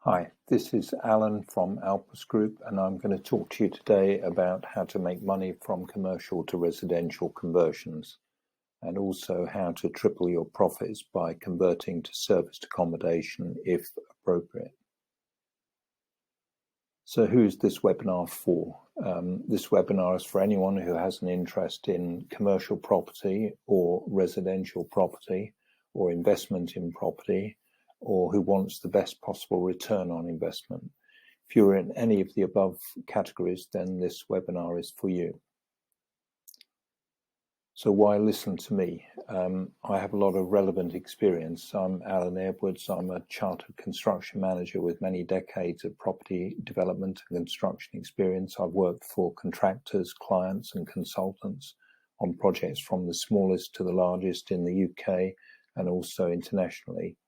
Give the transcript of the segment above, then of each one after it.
Hi, this is Alan from Alpus Group, and I'm going to talk to you today about how to make money from commercial to residential conversions, and also how to triple your profits by converting to serviced accommodation if appropriate. So who's this webinar for? This webinar is for anyone who has an interest in commercial property or residential property or investment in property, or who wants the best possible return on investment. If you're in any of the above categories, then this webinar is for you. So why listen to me? I have a lot of relevant experience. I'm Alan Edwards. I'm a chartered construction manager with many decades of property development and construction experience. I've worked for contractors, clients and consultants on projects from the smallest to the largest in the UK and also internationally.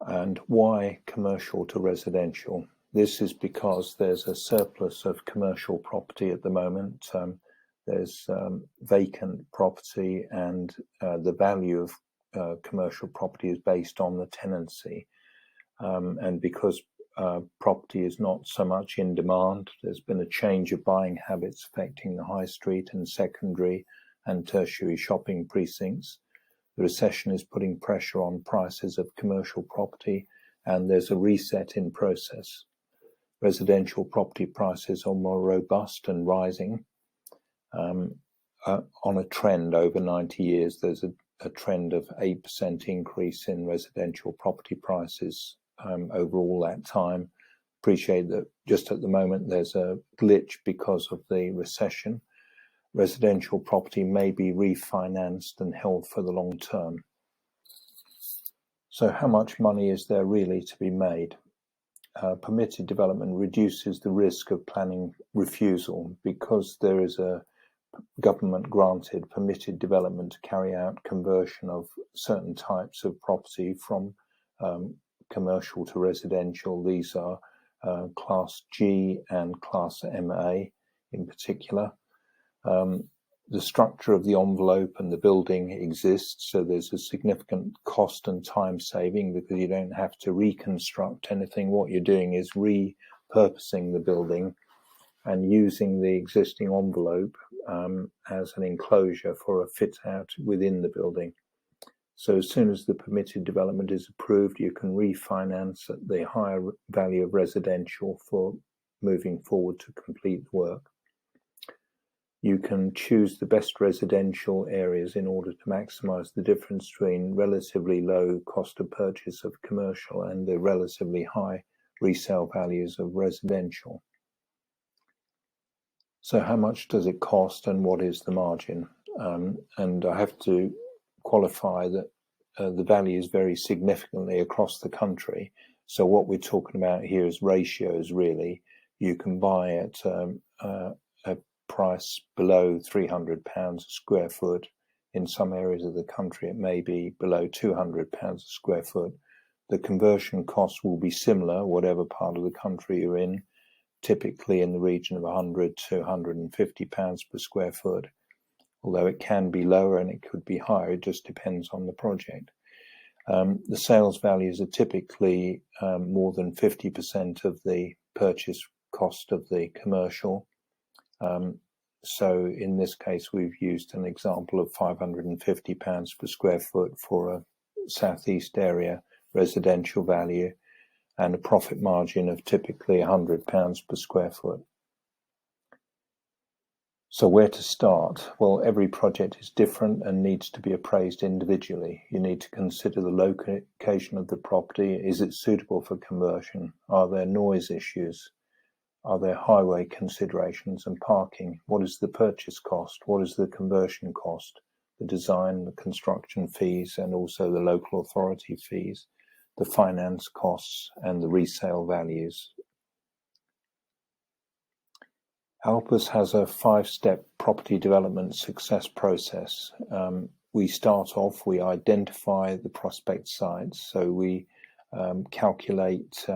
And why commercial to residential? This is because there's a surplus of commercial property at the moment. There's vacant property, and the value of commercial property is based on the tenancy. And because property is not so much in demand, there's been a change of buying habits affecting the high street and secondary and tertiary shopping precincts. The recession is putting pressure on prices of commercial property, and there's a reset in process. Residential property prices are more robust and rising. On a trend over 90 years, there's a trend of 8% increase in residential property prices over all that time. Appreciate that just at the moment there's a glitch because of the recession. Residential property may be refinanced and held for the long term. So how much money is there really to be made? Permitted development reduces the risk of planning refusal because there is a government granted permitted development to carry out conversion of certain types of property from commercial to residential. These are Class G and Class MA in particular. The structure of the envelope and the building exists, so there's a significant cost and time saving because you don't have to reconstruct anything. What you're doing is repurposing the building and using the existing envelope as an enclosure for a fit out within the building. So as soon as the permitted development is approved, you can refinance at the higher value of residential for moving forward to complete the work. You can choose the best residential areas in order to maximize the difference between relatively low cost of purchase of commercial and the relatively high resale values of residential. So how much does it cost and what is the margin? And I have to qualify that the values vary significantly across the country. So what we're talking about here is ratios, really. You can buy at a price below £300 a square foot. In some areas of the country, it may be below £200 a square foot. The conversion cost will be similar, whatever part of the country you're in, typically in the region of £100 to £150 per square foot, although it can be lower and it could be higher. It just depends on the project. The sales values are typically more than 50% of the purchase cost of the commercial. So in this case, we've used an example of £550 per square foot for a southeast area residential value and a profit margin of typically £100 per square foot. So where to start? Well, every project is different and needs to be appraised individually. You need to consider the location of the property. Is it suitable for conversion? Are there noise issues? Are there highway considerations and parking? What is the purchase cost? What is the conversion cost? The design, the construction fees, and also the local authority fees, the finance costs, and the resale values. Alpus has a 5-step property development success process. We start off, we identify the prospect sites. So we calculate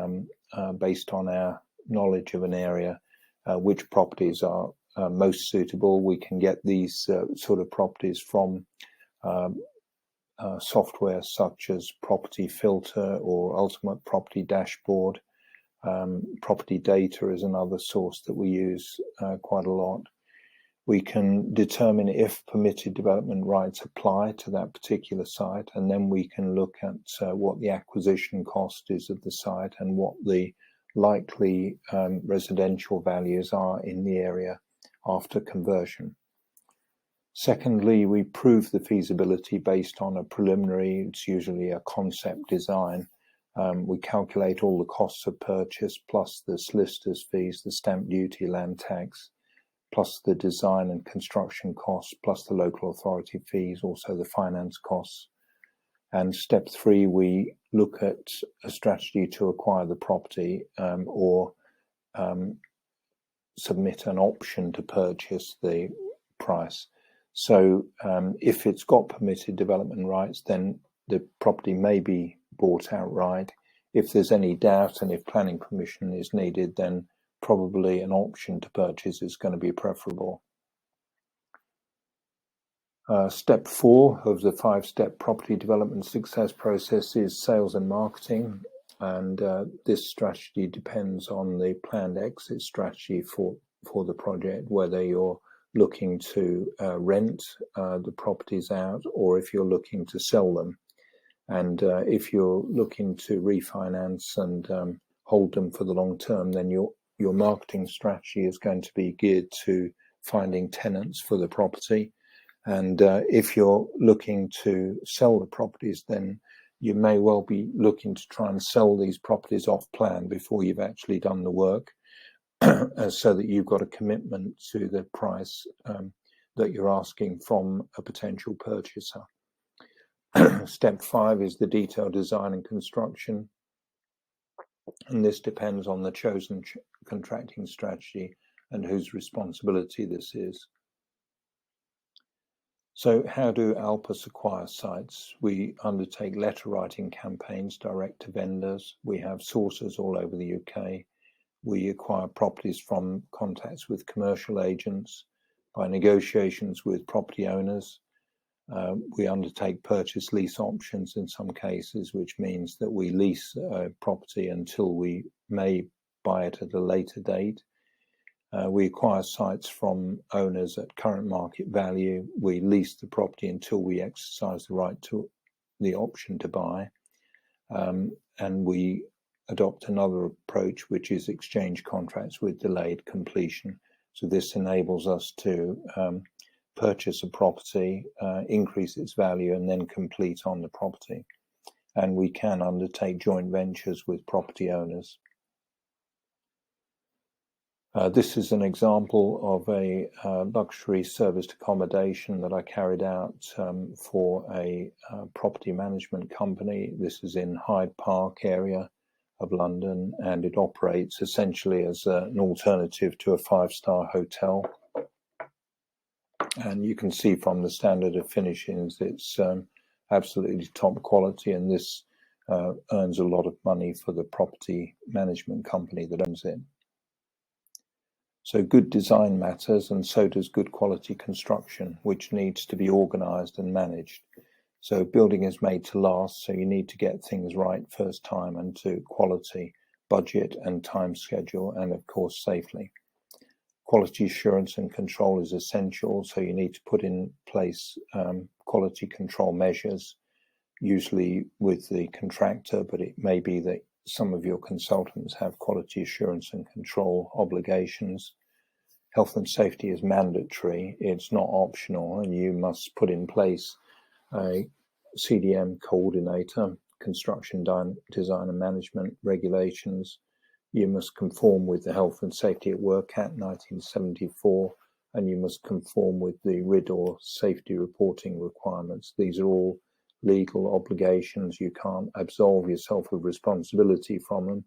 based on our knowledge of an area which properties are most suitable. We can get these sort of properties from software such as Property Filter or Ultimate Property Dashboard. Property data is another source that we use quite a lot. We can determine if permitted development rights apply to that particular site, and then we can look at what the acquisition cost is of the site and what the likely residential values are in the area after conversion. Secondly, we prove the feasibility based on a preliminary, it's usually a concept design. We calculate all the costs of purchase plus the solicitor's fees, the stamp duty, land tax, plus the design and construction costs, plus the local authority fees, also the finance costs. And step 3, we look at a strategy to acquire the property or submit an option to purchase the price. So if it's got permitted development rights, then the property may be bought outright. If there's any doubt and if planning permission is needed, then probably an option to purchase is going to be preferable. Step 4 of the 5-step property development success process is sales and marketing. And this strategy depends on the planned exit strategy for the project, whether you're looking to rent the properties out or if you're looking to sell them. And if you're looking to refinance and hold them for the long term, then your marketing strategy is going to be geared to finding tenants for the property. And if you're looking to sell the properties, then you may well be looking to try and sell these properties off plan before you've actually done the work, so that you've got a commitment to the price that you're asking from a potential purchaser. Step 5 is the detailed design and construction, and this depends on the chosen contracting strategy and whose responsibility this is. So how do Alpus acquire sites? We undertake letter writing campaigns direct to vendors. We have sources all over the UK. We acquire properties from contacts with commercial agents, by negotiations with property owners. We undertake purchase lease options in some cases, which means that we lease a property until we may buy it at a later date. We acquire sites from owners at current market value. We lease the property until we exercise the right to the option to buy. And we adopt another approach, which is exchange contracts with delayed completion. So this enables us to purchase a property, increase its value, and then complete on the property. And we can undertake joint ventures with property owners. This is an example of a luxury serviced accommodation that I carried out for a property management company. This is in Hyde Park area of London, and it operates essentially as an alternative to a 5-star hotel. And you can see from the standard of finishings, it's absolutely top quality, and this earns a lot of money for the property management company that owns it. So good design matters, and so does good quality construction, which needs to be organised and managed. So building is made to last, so you need to get things right first time, and to quality, budget and time schedule, and of course safely. Quality assurance and control is essential, so you need to put in place quality control measures, usually with the contractor, but it may be that some of your consultants have quality assurance and control obligations. Health and safety is mandatory, it's not optional, and you must put in place a CDM coordinator, construction design and management regulations. You must conform with the Health and Safety at Work Act 1974, and you must conform with the RID or safety reporting requirements. These are all legal obligations. You can't absolve yourself of responsibility from them.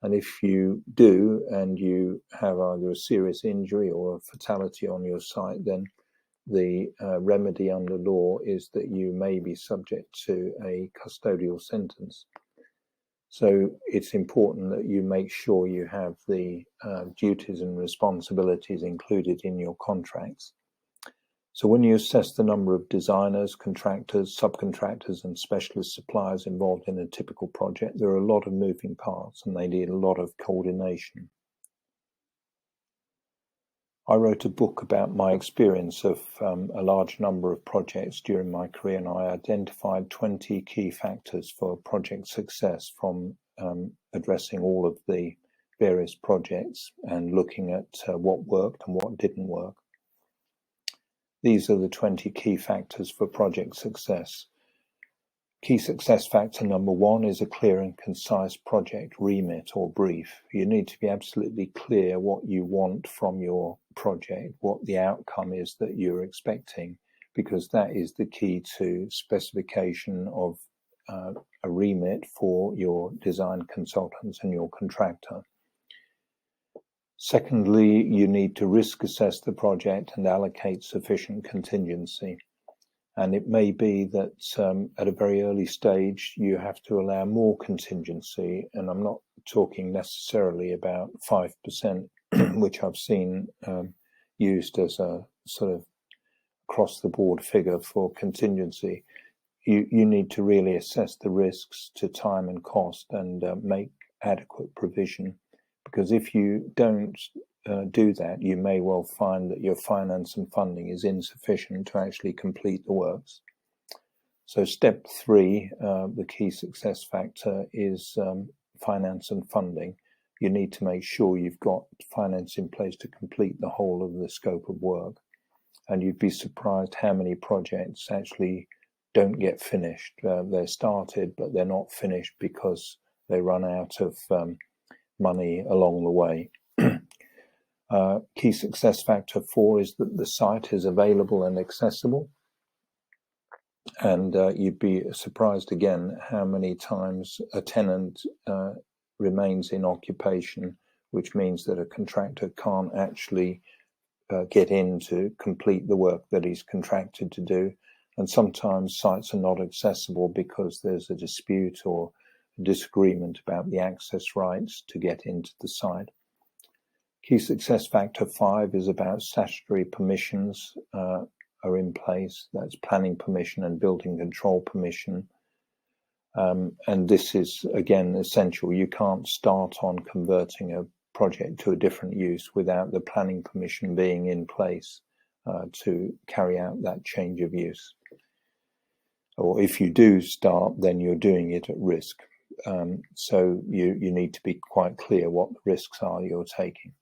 And if you do, and you have either a serious injury or a fatality on your site, then the remedy under law is that you may be subject to a custodial sentence. So it's important that you make sure you have the duties and responsibilities included in your contracts. So when you assess the number of designers, contractors, subcontractors, and specialist suppliers involved in a typical project, there are a lot of moving parts and they need a lot of coordination. I wrote a book about my experience of a large number of projects during my career, and I identified 20 key factors for project success from addressing all of the various projects and looking at what worked and what didn't work. These are the 20 key factors for project success. Key success factor number 1 is a clear and concise project remit or brief. You need to be absolutely clear what you want from your project, what the outcome is that you're expecting, because that is the key to specification of a remit for your design consultants and your contractor. Secondly, you need to risk assess the project and allocate sufficient contingency. And it may be that at a very early stage, you have to allow more contingency. And I'm not talking necessarily about 5%, which I've seen used as a sort of across the board figure for contingency. You need to really assess the risks to time and cost and make adequate provision. Because if you don't do that, you may well find that your finance and funding is insufficient to actually complete the works. So step 3, the key success factor is finance and funding. You need to make sure you've got finance in place to complete the whole of the scope of work. And you'd be surprised how many projects actually don't get finished. They're started, but they're not finished because they run out of money along the way. Key success factor 4 is that the site is available and accessible. And you'd be surprised again how many times a tenant remains in occupation, which means that a contractor can't actually get in to complete the work that he's contracted to do. And sometimes sites are not accessible because there's a dispute or disagreement about the access rights to get into the site. Key success factor 5 is about statutory permissions are in place. That's planning permission and building control permission. And this is, again, essential. You can't start on converting a project to a different use without the planning permission being in place to carry out that change of use. Or if you do start, then you're doing it at risk. So you need to be quite clear what the risks are you're taking.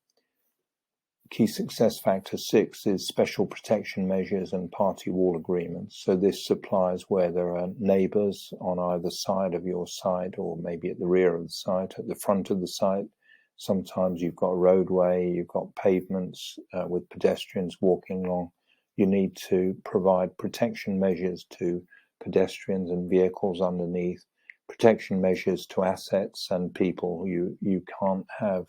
Key success factor 6 is special protection measures and party wall agreements. So this applies where there are neighbours on either side of your site, or maybe at the rear of the site, at the front of the site. Sometimes you've got a roadway, you've got pavements with pedestrians walking along. You need to provide protection measures to pedestrians and vehicles underneath, protection measures to assets and people. You can't have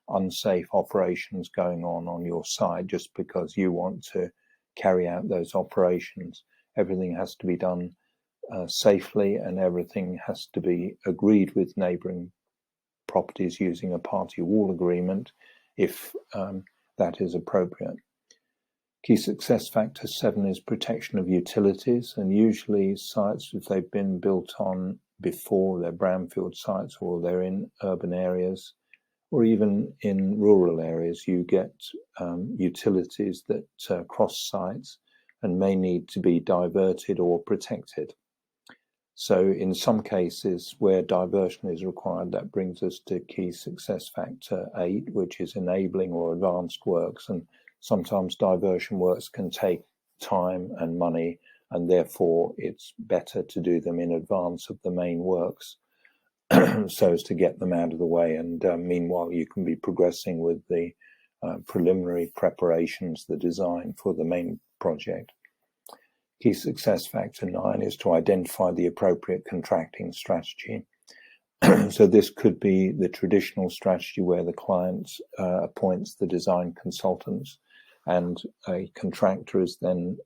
unsafe operations going on your side just because you want to carry out those operations. Everything has to be done safely, and everything has to be agreed with neighbouring properties using a party wall agreement if that is appropriate. Key success factor 7 is protection of utilities, and usually sites, if they've been built on before, they're brownfield sites or they're in urban areas, or even in rural areas, you get utilities that cross sites and may need to be diverted or protected. So in some cases where diversion is required, that brings us to key success factor 8, which is enabling or advanced works. And sometimes diversion works can take time and money, and therefore it's better to do them in advance of the main works, so as to get them out of the way. And meanwhile, you can be progressing with the preliminary preparations, the design for the main project. Key success factor 9 is to identify the appropriate contracting strategy. So this could be the traditional strategy where the client appoints the design consultants, and a contractor is then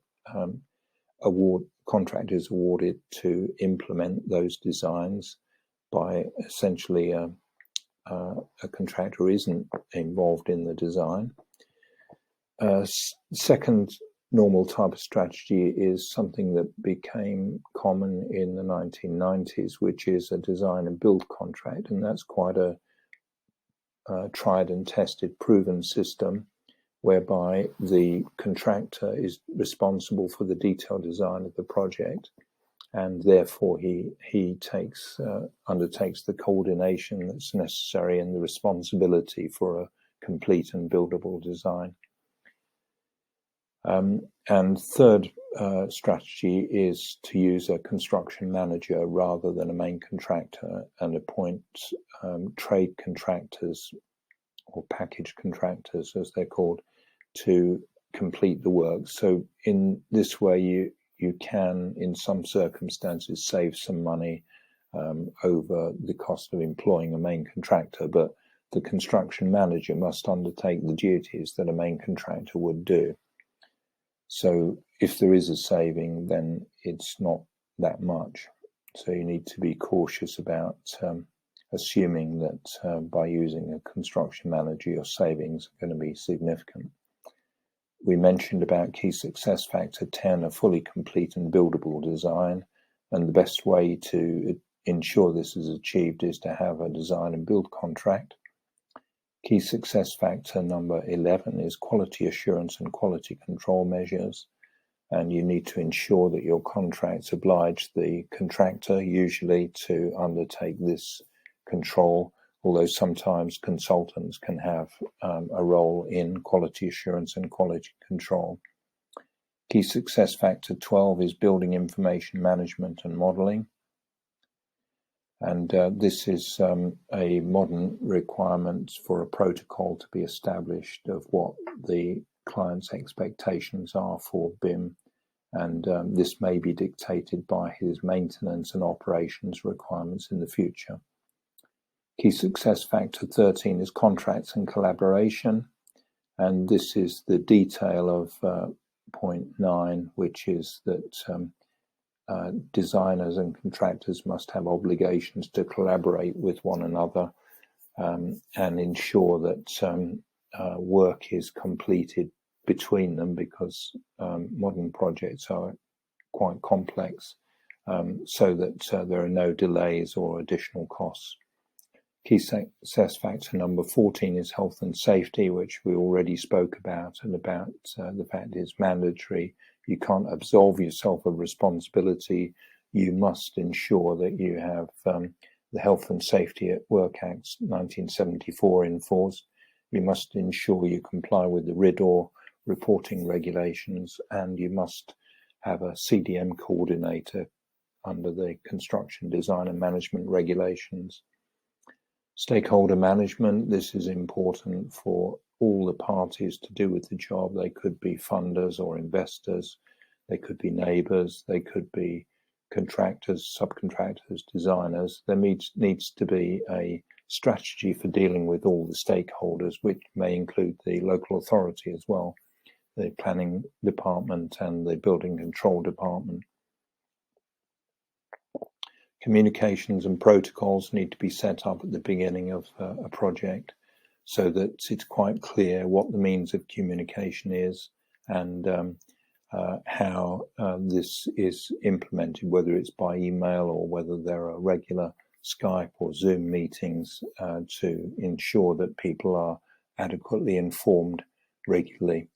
contract is awarded to implement those designs by essentially a contractor isn't involved in the design. Second normal type of strategy is something that became common in the 1990s, which is a design and build contract, and that's quite a tried and tested, proven system whereby the contractor is responsible for the detailed design of the project, and therefore he undertakes the coordination that's necessary and the responsibility for a complete and buildable design. And third strategy is to use a construction manager rather than a main contractor, and appoint trade contractors or package contractors, as they're called, to complete the work. So in this way, you can, in some circumstances, save some money over the cost of employing a main contractor, but the construction manager must undertake the duties that a main contractor would do. So if there is a saving, then it's not that much. So you need to be cautious about assuming that by using a construction manager, your savings are going to be significant. We mentioned about key success factor 10, a fully complete and buildable design. And the best way to ensure this is achieved is to have a design and build contract. Key success factor number 11 is quality assurance and quality control measures. And you need to ensure that your contracts oblige the contractor usually to undertake this control, although sometimes consultants can have a role in quality assurance and quality control. Key success factor 12 is building information management and modeling. And this is a modern requirement for a protocol to be established of what the client's expectations are for BIM. And this may be dictated by his maintenance and operations requirements in the future. Key success factor 13 is contracts and collaboration. And this is the detail of point 9, which is that designers and contractors must have obligations to collaborate with one another and ensure that work is completed between them, because modern projects are quite complex, so that there are no delays or additional costs. Key success factor number 14 is health and safety, which we already spoke about, and about the fact it's mandatory. You can't absolve yourself of responsibility. You must ensure that you have the Health and Safety at Work Act 1974 in force. You must ensure you comply with the RIDDOR reporting regulations, and you must have a CDM coordinator under the construction design and management regulations. Stakeholder management, this is important for all the parties to do with the job. They could be funders or investors, they could be neighbours, they could be contractors, subcontractors, designers. There needs to be a strategy for dealing with all the stakeholders, which may include the local authority as well, the planning department and the building control department. Communications and protocols need to be set up at the beginning of a project, so that it's quite clear what the means of communication is and how this is implemented, whether it's by email or whether there are regular Skype or Zoom meetings to ensure that people are adequately informed regularly.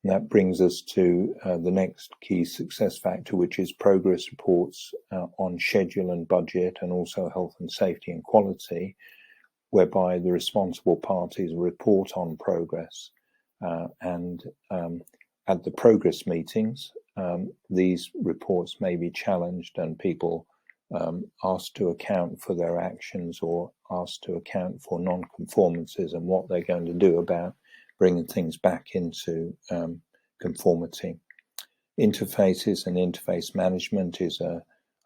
And that brings us to the next key success factor, which is progress reports on schedule and budget, and also health and safety and quality, whereby the responsible parties report on progress. And at the progress meetings, these reports may be challenged and people asked to account for their actions or asked to account for non-conformances and what they're going to do about bringing things back into conformity. Interfaces and interface management is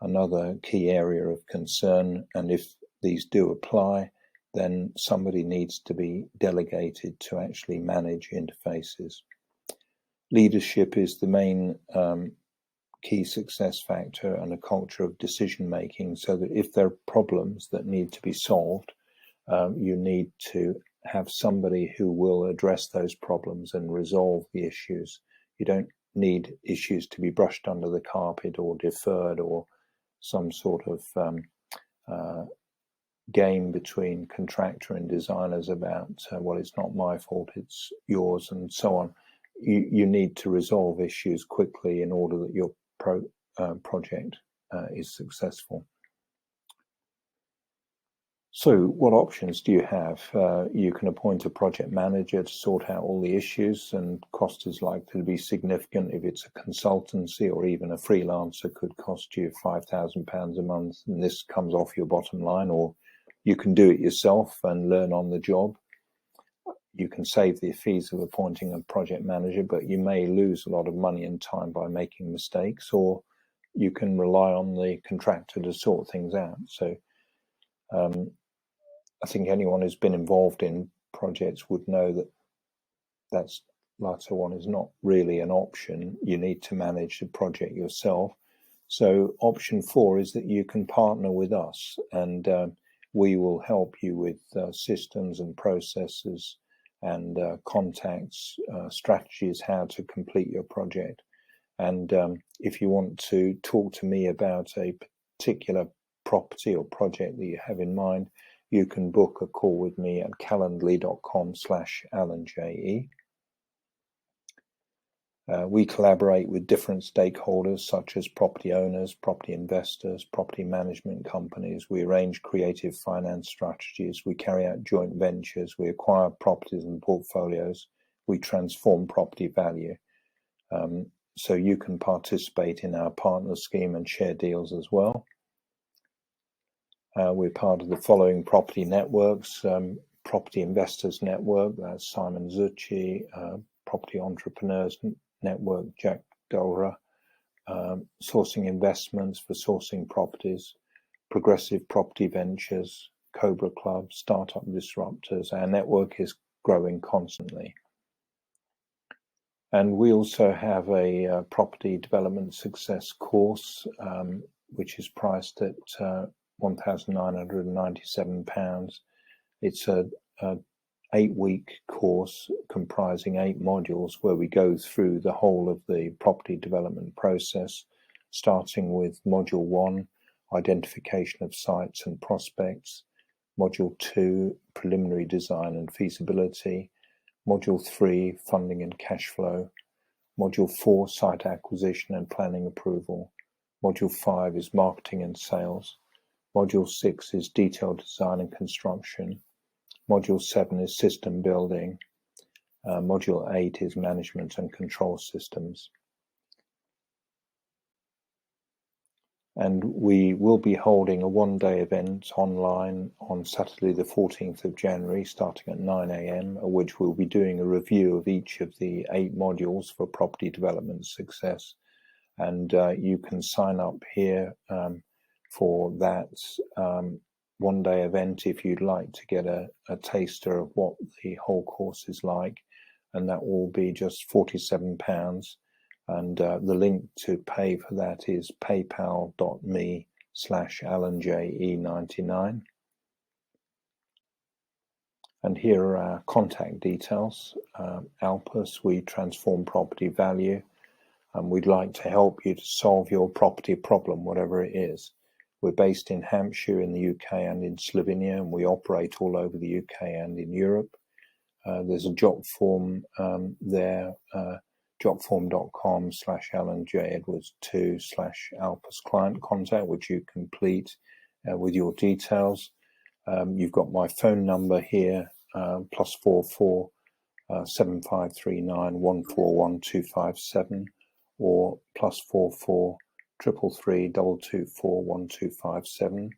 another key area of concern, and if these do apply, then somebody needs to be delegated to actually manage interfaces. Leadership is the main key success factor, and a culture of decision making, so that if there are problems that need to be solved, you need to have somebody who will address those problems and resolve the issues. You don't need issues to be brushed under the carpet or deferred, or some sort of game between contractor and designers about, well, it's not my fault, it's yours, and so on. You need to resolve issues quickly in order that your project is successful. So what options do you have? You can appoint a project manager to sort out all the issues, and cost is likely to be significant. If it's a consultancy or even a freelancer, could cost you £5,000 a month, and this comes off your bottom line. Or you can do it yourself and learn on the job. You can save the fees of appointing a project manager, but you may lose a lot of money and time by making mistakes. Or you can rely on the contractor to sort things out. So I think anyone who's been involved in projects would know that that's latter one is not really an option. You need to manage the project yourself. So option 4 is that you can partner with us, and we will help you with systems and processes and contacts, strategies, how to complete your project. And if you want to talk to me about a particular property or project that you have in mind, you can book a call with me at calendly.com/AlanJE. We collaborate with different stakeholders such as property owners, property investors, property management companies. We arrange creative finance strategies. We carry out joint ventures. We acquire properties and portfolios. We transform property value. So you can participate in our partner scheme and share deals as well. We're part of the following property networks: Property Investors Network, that's Simon Zucchi; Property Entrepreneurs Network, Jack Dolra; Sourcing Investments for sourcing properties; Progressive Property Ventures, Cobra Club; Startup Disruptors. Our network is growing constantly. And we also have a property development success course, which is priced at £1,997. It's a 8-week course comprising 8 modules where we go through the whole of the property development process, starting with Module 1, identification of sites and prospects; Module 2, preliminary design and feasibility; Module 3, funding and cash flow; Module 4, site acquisition and planning approval; Module 5 is marketing and sales; Module 6 is detailed design and construction; Module 7 is system building; Module 8 is management and control systems. And we will be holding a 1-day event online on Saturday the 14th of January, starting at 9 AM, at which we'll be doing a review of each of the 8 modules for property development success. And you can sign up here for that 1-day event if you'd like to get a taster of what the whole course is like, and that will be just £47. And the link to pay for that is paypal.me/AlanJE99. And here are our contact details. Alpus, we transform property value, and we'd like to help you to solve your property problem, whatever it is. We're based in Hampshire in the UK and in Slovenia, and we operate all over the UK and in Europe. There's a job form there, jobform.com/AlanJEdwards2/Alpus client contact, which you complete with your details. You've got my phone number here, +44 7539 141 257, or +44 333 224 1257.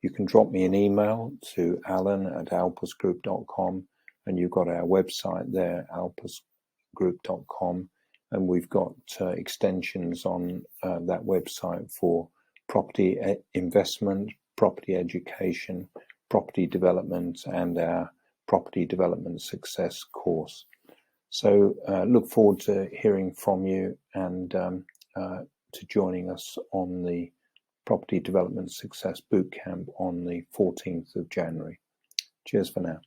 You can drop me an email to alan@alpusgroup.com, and you've got our website there, alpusgroup.com, and we've got extensions on that website for property investment, property education, property development, and our property development success course. So look forward to hearing from you and to joining us on the Property Development Success Bootcamp on the 14th of January. Cheers for now.